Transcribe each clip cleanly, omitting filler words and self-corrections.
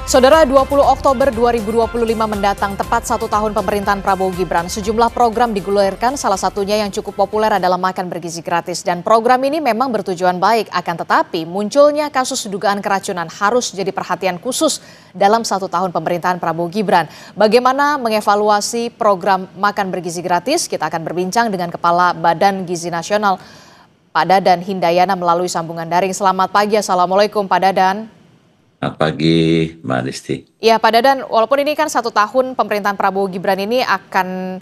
Saudara, 20 Oktober 2025 mendatang, tepat 1 tahun pemerintahan Prabowo Gibran. Sejumlah program digulirkan, salah satunya yang cukup populer adalah makan bergizi gratis. Dan program ini memang bertujuan baik, akan tetapi munculnya kasus dugaan keracunan harus jadi perhatian khusus dalam 1 tahun pemerintahan Prabowo Gibran. Bagaimana mengevaluasi program makan bergizi gratis? Kita akan berbincang dengan Kepala Badan Gizi Nasional, Pak Dadan Hindayana, melalui sambungan daring. Selamat pagi, Assalamualaikum Pak Dadan. Selamat pagi, Mbak Disti. Ya, Pak Dadan, walaupun ini kan 1 tahun pemerintahan Prabowo Gibran ini akan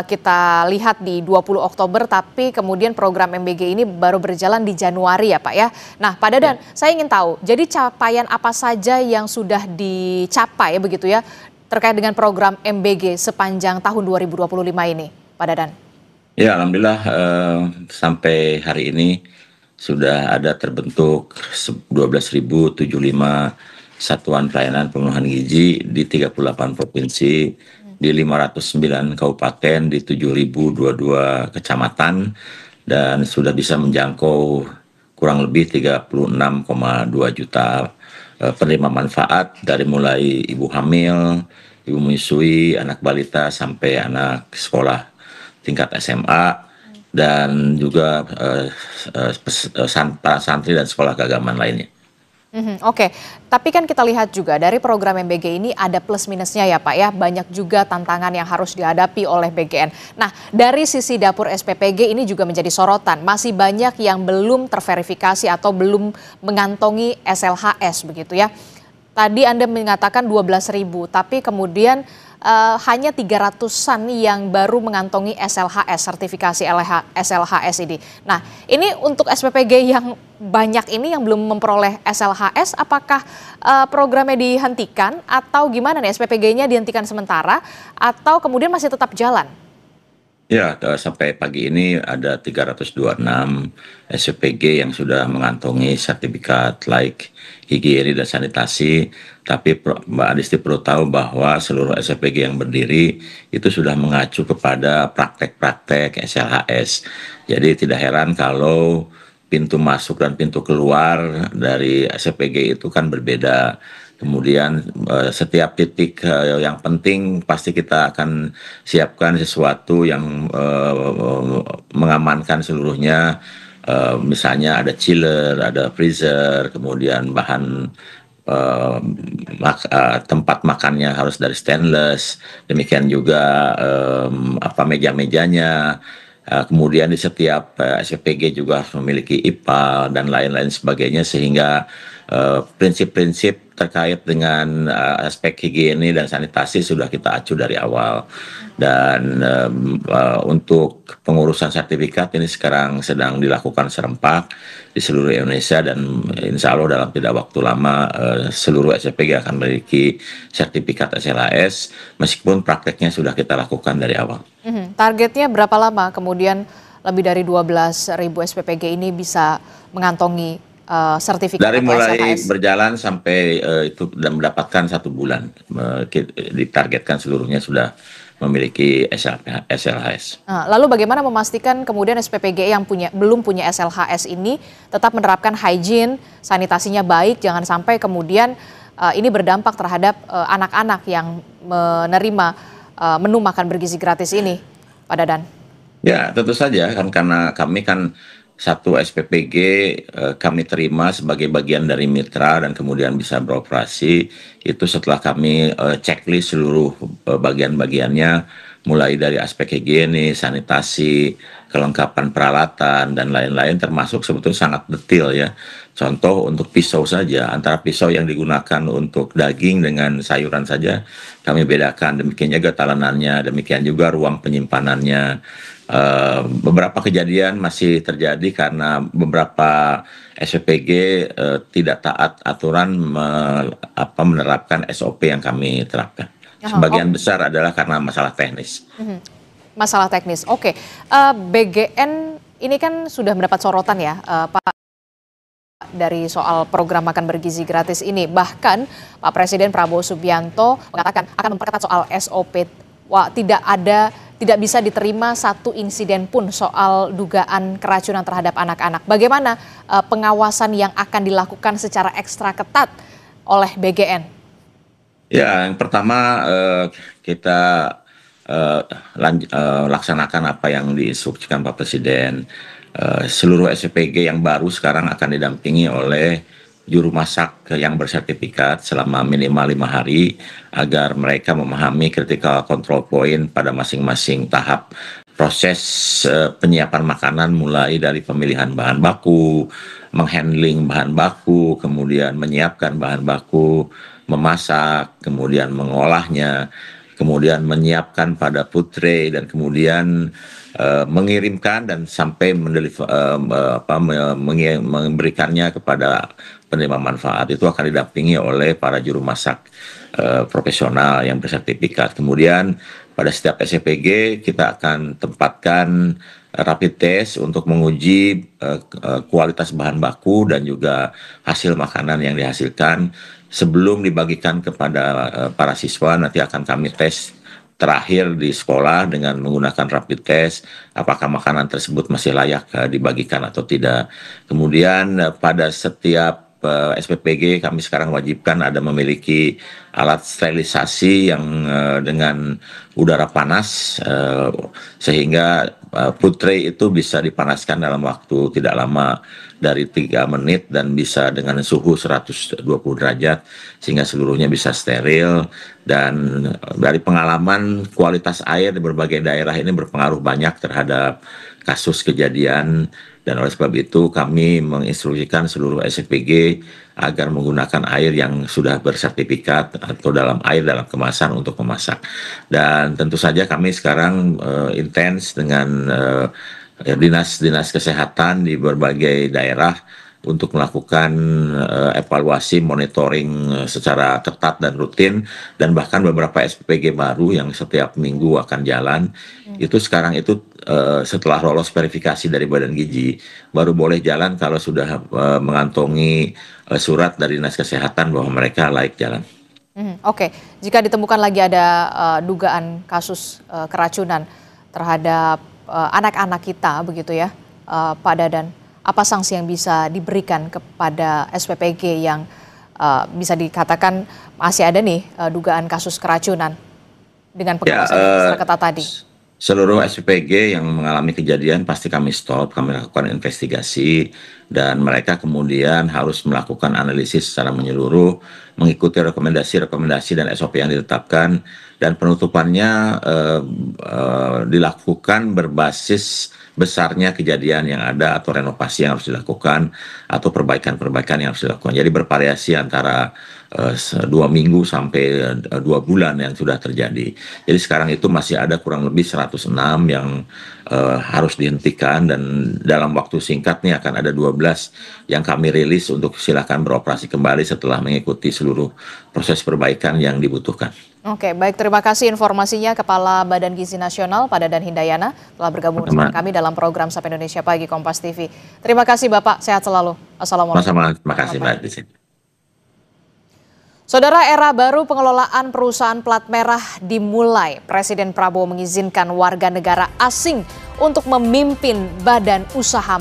kita lihat di 20 Oktober, tapi kemudian program MBG ini baru berjalan di Januari ya Pak ya. Nah Pak Dadan, saya ingin tahu, jadi capaian apa saja yang sudah dicapai begitu ya, terkait dengan program MBG sepanjang tahun 2025 ini, Pak Dadan? Ya, Alhamdulillah sampai hari ini sudah ada terbentuk 12.075 satuan pelayanan pemenuhan gizi di 38 provinsi, di 509 kabupaten, di 7.022 kecamatan, dan sudah bisa menjangkau kurang lebih 36,2 juta penerima manfaat, dari mulai ibu hamil, ibu menyusui, anak balita, sampai anak sekolah tingkat SMA, dan juga santri dan sekolah keagamaan lainnya. Oke, tapi kan kita lihat juga dari program MBG ini ada plus minusnya ya Pak ya, banyak juga tantangan yang harus dihadapi oleh BGN. Nah, dari sisi dapur SPPG ini juga menjadi sorotan, masih banyak yang belum terverifikasi atau belum mengantongi SLHS begitu ya. Tadi Anda mengatakan 12.000, tapi kemudian hanya 300-an yang baru mengantongi SLHS, sertifikasi SLHS ini. Nah, ini untuk SPPG yang banyak ini yang belum memperoleh SLHS, apakah programnya dihentikan atau gimana nih, SPPG-nya dihentikan sementara atau kemudian masih tetap jalan? Ya, sampai pagi ini ada 326 SPPG yang sudah mengantongi sertifikat layak higienis dan sanitasi. Tapi Mbak Adisti perlu tahu bahwa seluruh SPPG yang berdiri itu sudah mengacu kepada praktek-praktek SLHS. Jadi tidak heran kalau pintu masuk dan pintu keluar dari SPPG itu kan berbeda. Kemudian setiap titik yang penting pasti kita akan siapkan sesuatu yang mengamankan seluruhnya. Misalnya ada chiller, ada freezer, kemudian bahan tempat makannya harus dari stainless. Demikian juga meja-mejanya. Kemudian di setiap SPPG juga harus memiliki IPA dan lain-lain sebagainya, sehingga prinsip-prinsip terkait dengan aspek higienis dan sanitasi sudah kita acu dari awal. Dan untuk pengurusan sertifikat ini sekarang sedang dilakukan serempak di seluruh Indonesia, dan insya Allah dalam tidak waktu lama seluruh SPPG akan memiliki sertifikat SLHS, meskipun prakteknya sudah kita lakukan dari awal. Targetnya berapa lama kemudian lebih dari 12.000 SPPG ini bisa mengantongi sertifikat dari mulai SLHS? Berjalan sampai itu dan mendapatkan 1 bulan, ditargetkan seluruhnya sudah memiliki SLHS. Nah, lalu bagaimana memastikan kemudian SPPG yang belum punya SLHS ini tetap menerapkan hygiene, sanitasinya baik, jangan sampai kemudian ini berdampak terhadap anak-anak yang menerima menu makan bergizi gratis ini, Pak Dadan? Ya, tentu saja kan, karena kami kan satu SPPG kami terima sebagai bagian dari mitra dan kemudian bisa beroperasi itu setelah kami checklist seluruh bagian-bagiannya, mulai dari aspek higienis, sanitasi, kelengkapan peralatan dan lain-lain, termasuk sebetulnya sangat detail ya. Contoh untuk pisau saja, antara pisau yang digunakan untuk daging dengan sayuran saja kami bedakan, demikian juga talenannya, demikian juga ruang penyimpanannya. Beberapa kejadian masih terjadi karena beberapa SPPG tidak taat aturan menerapkan SOP yang kami terapkan. Sebagian besar adalah karena masalah teknis. Masalah teknis, oke. BGN ini kan sudah mendapat sorotan ya, Pak, dari soal program makan bergizi gratis ini. Bahkan Pak Presiden Prabowo Subianto mengatakan akan memperketat soal SOP. Wah, tidak bisa diterima satu insiden pun soal dugaan keracunan terhadap anak-anak. Bagaimana pengawasan yang akan dilakukan secara ekstra ketat oleh BGN? Ya, yang pertama kita laksanakan apa yang diinstruksikan Pak Presiden. Seluruh SPG yang baru sekarang akan didampingi oleh juru masak yang bersertifikat selama minimal 5 hari agar mereka memahami critical control point pada masing-masing tahap proses penyiapan makanan mulai dari pemilihan bahan baku, menghandling bahan baku, kemudian menyiapkan bahan baku, memasak, kemudian mengolahnya, kemudian menyiapkan pada food tray dan kemudian mengirimkan dan sampai memberikannya kepada penerima manfaat. Itu akan didampingi oleh para juru masak profesional yang bersertifikat. Kemudian pada setiap SPG kita akan tempatkan rapid test untuk menguji kualitas bahan baku dan juga hasil makanan yang dihasilkan sebelum dibagikan kepada para siswa. Nanti akan kami tes terakhir di sekolah dengan menggunakan rapid test apakah makanan tersebut masih layak dibagikan atau tidak. Kemudian pada setiap SPPG kami sekarang wajibkan ada memiliki alat sterilisasi yang dengan udara panas sehingga food tray itu bisa dipanaskan dalam waktu tidak lama dari 3 menit dan bisa dengan suhu 120 derajat sehingga seluruhnya bisa steril. Dan dari pengalaman kualitas air di berbagai daerah ini berpengaruh banyak terhadap kasus kejadian, dan oleh sebab itu kami menginstruksikan seluruh SPG agar menggunakan air yang sudah bersertifikat atau air dalam kemasan untuk memasak. Dan tentu saja kami sekarang intens dengan dinas-dinas kesehatan di berbagai daerah untuk melakukan evaluasi monitoring secara ketat dan rutin, dan bahkan beberapa SPPG baru yang setiap minggu akan jalan itu sekarang itu setelah lolos verifikasi dari Badan Gizi baru boleh jalan kalau sudah mengantongi surat dari Dinas Kesehatan bahwa mereka layak jalan. Oke, jika ditemukan lagi ada dugaan kasus keracunan terhadap anak-anak kita begitu ya, Pak Dadan, apa sanksi yang bisa diberikan kepada SPPG yang bisa dikatakan masih ada nih dugaan kasus keracunan dengan Ya, pengawasan yang secara ketat tadi? seluruh SPG yang mengalami kejadian pasti kami stop, kami lakukan investigasi, dan mereka kemudian harus melakukan analisis secara menyeluruh, mengikuti rekomendasi-rekomendasi dan SOP yang ditetapkan, dan penutupannya dilakukan berbasis besarnya kejadian yang ada atau renovasi yang harus dilakukan atau perbaikan-perbaikan yang harus dilakukan. Jadi bervariasi antara 2 minggu sampai 2 bulan yang sudah terjadi. Jadi sekarang itu masih ada kurang lebih 106 yang harus dihentikan, dan dalam waktu singkat nih akan ada 12 yang kami rilis untuk silakan beroperasi kembali setelah mengikuti seluruh proses perbaikan yang dibutuhkan. Oke, baik, terima kasih informasinya Kepala Badan Gizi Nasional Pak Dadan Hindayana telah bergabung bersama kami dalam program Sapa Indonesia Pagi Kompas TV. Terima kasih Bapak, sehat selalu. Assalamualaikum. Terima kasih Mbak Desi. Saudara, era baru pengelolaan perusahaan plat merah dimulai. Presiden Prabowo mengizinkan warga negara asing untuk memimpin badan usaha